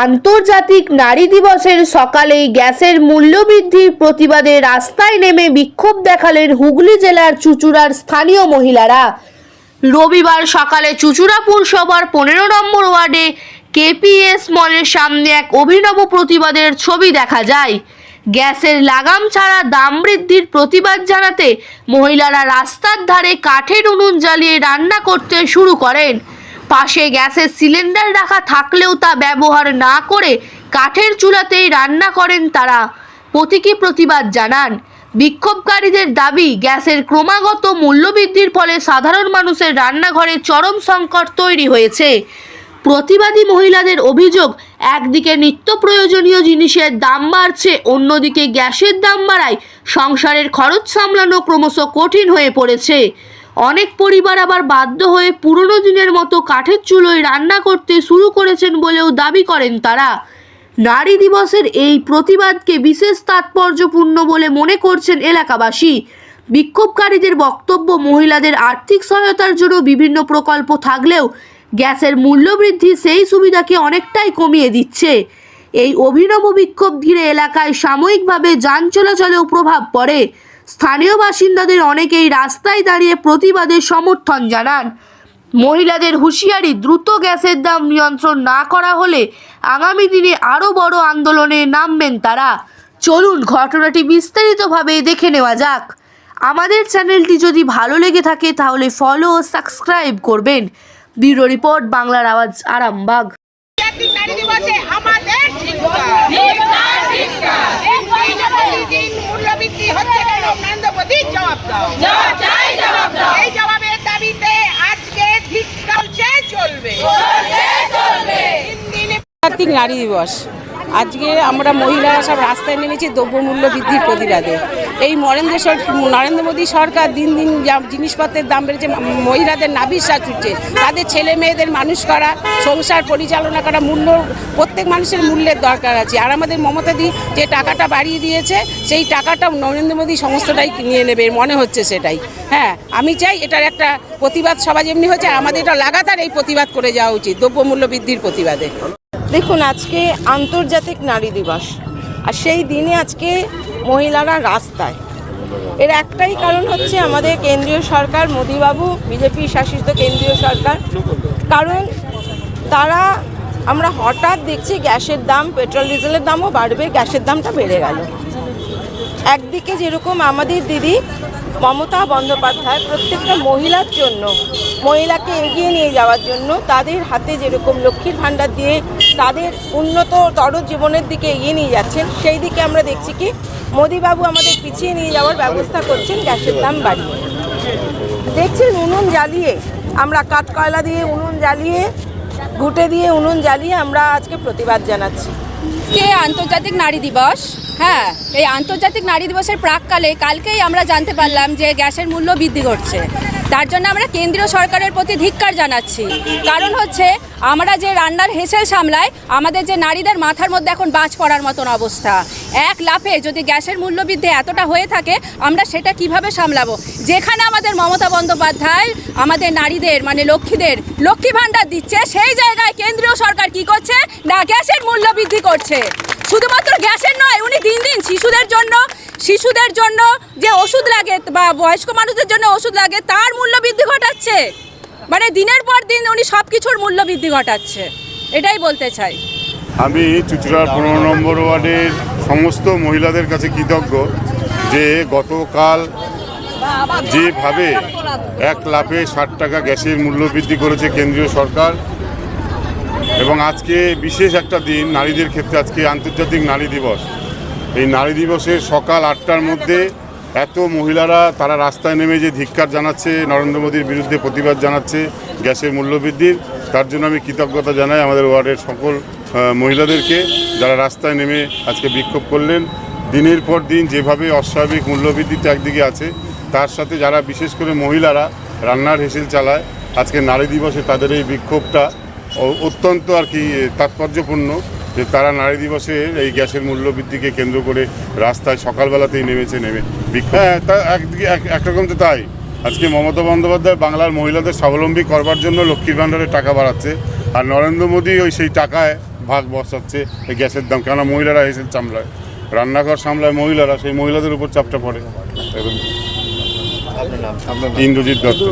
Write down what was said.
আন্তর্জাতিক নারী দিবসের সকালেই গ্যাসের মূল্য বৃদ্ধির প্রতিবাদে রাস্তায় নেমে বিক্ষোভ দেখালেন হুগলি জেলার চুঁচুড়ার স্থানীয় মহিলারা। রবিবার সকালে চুঁচুড়া পুরসভার 15 নম্বর ওয়ার্ডে কেপিএস মলের সামনে এক অভিনব প্রতিবাদের ছবি দেখা যায়। গ্যাসের লাগাম ছাড়া দাম বৃদ্ধির প্রতিবাদ জানাতে মহিলারা রাস্তার ধারে কাঠের উনুন জ্বালিয়ে রান্না করতে শুরু করেন। পাশে গ্যাসের সিলিন্ডার রাখা থাকলেও তা ব্যবহার না করে কাঠের চুলাতেই রান্না করেন তারা। প্রতীকী প্রতিবাদ জানান। বিক্ষোভকারীদের দাবি, গ্যাসের ক্রমাগত মূল্যবৃদ্ধির ফলে সাধারণ মানুষের রান্নাঘরে চরম সংকট তৈরি হয়েছে। প্রতিবাদী মহিলাদের অভিযোগ, একদিকে নিত্য প্রয়োজনীয় জিনিসের দাম বাড়ছে, অন্যদিকে গ্যাসের দাম বাড়ায় সংসারের খরচ সামলানো ক্রমশ কঠিন হয়ে পড়েছে। অনেক পরিবার আবার বাধ্য হয়ে পুরনো দিনের মতো কাঠের চুলোয় রান্না করতে শুরু করেছেন বলেও দাবি করেন তারা। নারী দিবসের এই প্রতিবাদকে বিশেষ তাৎপর্যপূর্ণ বলে মনে করছেন এলাকাবাসী। বিক্ষোভকারীদের বক্তব্য, মহিলাদের আর্থিক সহায়তার জন্য বিভিন্ন প্রকল্প থাকলেও গ্যাসের মূল্যবৃদ্ধি সেই সুবিধাকে অনেকটাই কমিয়ে দিচ্ছে। এই অভিনব বিক্ষোভ ঘিরে এলাকায় সাময়িকভাবে যান চলাচলেও প্রভাব পড়ে। স্থানীয় বাসিন্দাদের অনেকেই রাস্তায় দাঁড়িয়ে প্রতিবাদের সমর্থন জানান। মহিলাদের হুঁশিয়ারি, দ্রুত গ্যাসের দাম নিয়ন্ত্রণ না করা হলে আগামী দিনে আরও বড় আন্দোলনে নামবেন তারা। চলুন ঘটনাটি বিস্তারিতভাবে দেখে নেওয়া যাক। আমাদের চ্যানেলটি যদি ভালো লেগে থাকে তাহলে ফলো ও সাবস্ক্রাইব করবেন। ব্যুরো রিপোর্ট, বাংলার আওয়াজ, আরামবাগ। আন্তর্জাতিক নারী দিবস। আজকে আমরা মহিলারা সব রাস্তায় নেমেছি দ্রব্যমূল্য বৃদ্ধির প্রতিবাদে। এই নরেন্দ্র মোদী সরকার দিন দিন জিনিসপত্রের দাম বেড়েছে, মহিলাদের নাভিশ্বাস উঠছে। তাদের ছেলে মেয়েদের মানুষ করা, সংসার পরিচালনা করা, প্রত্যেক মানুষের মূল্যের দরকার আছে। আর আমাদের মমতাদি যে টাকাটা বাড়িয়ে দিয়েছে, সেই টাকাটা নরেন্দ্র মোদী সমস্তটাই নিয়ে নেবে মনে হচ্ছে সেটাই। হ্যাঁ, আমি চাই এটার একটা প্রতিবাদ সভা যেমনি হচ্ছে, আমাদের এটা লাগাতার এই প্রতিবাদ করে যাওয়া উচিত দ্রব্যমূল্য বৃদ্ধির প্রতিবাদে। দেখুন, আজকে আন্তর্জাতিক নারী দিবস, আর সেই দিনে আজকে মহিলারা রাস্তায়। এর একটাই কারণ হচ্ছে আমাদের কেন্দ্রীয় সরকার, মোদিবাবু, বিজেপি শাসিত কেন্দ্রীয় সরকার। কারণ আমরা হঠাৎ দেখছি গ্যাসের দাম, পেট্রোল ডিজেলের দামও বাড়বে, গ্যাসের দামটা বেড়ে গেল। একদিকে যেরকম আমাদের দিদি মমতা বন্দ্যোপাধ্যায় প্রত্যেকটা মহিলার জন্য, মহিলাকে এগিয়ে নিয়ে যাওয়ার জন্য তাদের হাতে যেরকম লক্ষ্মীর ভাণ্ডার দিয়ে তাদের উন্নততর জীবনের দিকে এগিয়ে নিয়ে যাচ্ছেন, সেই দিকে আমরা দেখছি কি মোদিবাবু আমাদের পিছিয়ে নিয়ে যাওয়ার ব্যবস্থা করছেন গ্যাসের দাম বাড়িয়ে। দেখছেন উনুন জ্বালিয়ে, আমরা কাঠ কয়লা দিয়ে উনুন জ্বালিয়ে, ঘুঁটে দিয়ে উনুন জ্বালিয়ে আমরা আজকে প্রতিবাদ জানাচ্ছি। আন্তর্জাতিক নারী দিবস, হ্যাঁ, এই আন্তর্জাতিক নারী দিবসের প্রাককালে কালকেই আমরা জানতে পারলাম যে গ্যাসের মূল্য বৃদ্ধি ঘটছে। তার জন্য আমরা কেন্দ্রীয় সরকারের প্রতি ধিক্কার জানাচ্ছি। কারণ হচ্ছে আমরা যে রান্নার হেসেল সামলাই, আমাদের যে নারীদের মাথার মধ্যে এখন বাজ পড়ার মতন অবস্থা। এক লাফে যদি গ্যাসের মূল্য বৃদ্ধি এতটা হয়ে থাকে, আমরা সেটা কিভাবে সামলাবো? যেখানে আমাদের মমতা বন্দ্যোপাধ্যায় আমাদের নারীদের মানে লক্ষ্মীদের লক্ষ্মী ভাণ্ডার দিচ্ছে, সেই জায়গায় কেন্দ্রীয় সরকার কি করছে না, গ্যাসের মূল্য বৃদ্ধি করছে। শুধুমাত্র গ্যাসের নয়, উনি দিন দিন শিশুদের জন্য যে ওষুধ লাগে বা বয়স্ক মানুষদের জন্য ওষুধ লাগে, তার মূল্য বৃদ্ধি ঘটাচ্ছে। মানে দিনের পর দিন উনি সব কিছুর মূল্য বৃদ্ধি ঘটাচ্ছে, এটাই বলতে চাই। আমি চুঁচুড়ার 15 নম্বর ওয়ার্ডের সমস্ত মহিলাদের কাছে কৃতজ্ঞ যে গতকাল যেভাবে এক লাফে 60 টাকা গ্যাসের মূল্য বৃদ্ধি করেছে কেন্দ্রীয় সরকার, এবং আজকে বিশেষ একটা দিন নারীদের ক্ষেত্রে, আজকে আন্তর্জাতিক নারী দিবস। এই নারী দিবসের সকাল 8টার মধ্যে এত মহিলারা তারা রাস্তায় নেমে যে ধিক্কার জানাচ্ছে, নরেন্দ্র মোদীর বিরুদ্ধে প্রতিবাদ জানাচ্ছে গ্যাসের মূল্যবৃদ্ধির, তার জন্য আমি কৃতজ্ঞতা জানাই আমাদের ওয়ার্ডের সকল মহিলাদেরকে যারা রাস্তায় নেমে আজকে বিক্ষোভ করলেন। দিনের পর দিন যেভাবে অস্বাভাবিক মূল্যবৃদ্ধিতে একদিকে আছে, তার সাথে যারা বিশেষ করে মহিলারা রান্নার হেসেল চালায়, আজকে নারী দিবসে তাদের এই বিক্ষোভটা অত্যন্ত তাৎপর্যপূর্ণ যে তারা নারী দিবসের এই গ্যাসের মূল্যবৃদ্ধিকে কেন্দ্র করে রাস্তায় সকালবেলাতেই নেমে বিক্ষোভ। হ্যাঁ, তা একদিকে একরকম তো তাই। আজকে মমতা বন্দ্যোপাধ্যায় বাংলার মহিলাদের স্বাবলম্বী করবার জন্য লক্ষ্মীর ভাণ্ডারের টাকা বাড়াচ্ছে, আর নরেন্দ্র মোদী সেই টাকায় ভাগ বসাচ্ছে এই গ্যাসের দাম, কেননা মহিলারা এসে সামলায়, রান্নাঘর সামলায় মহিলারা, সেই মহিলাদের উপর চাপটা পড়ে। ইন্দ্রজিৎ দত্ত।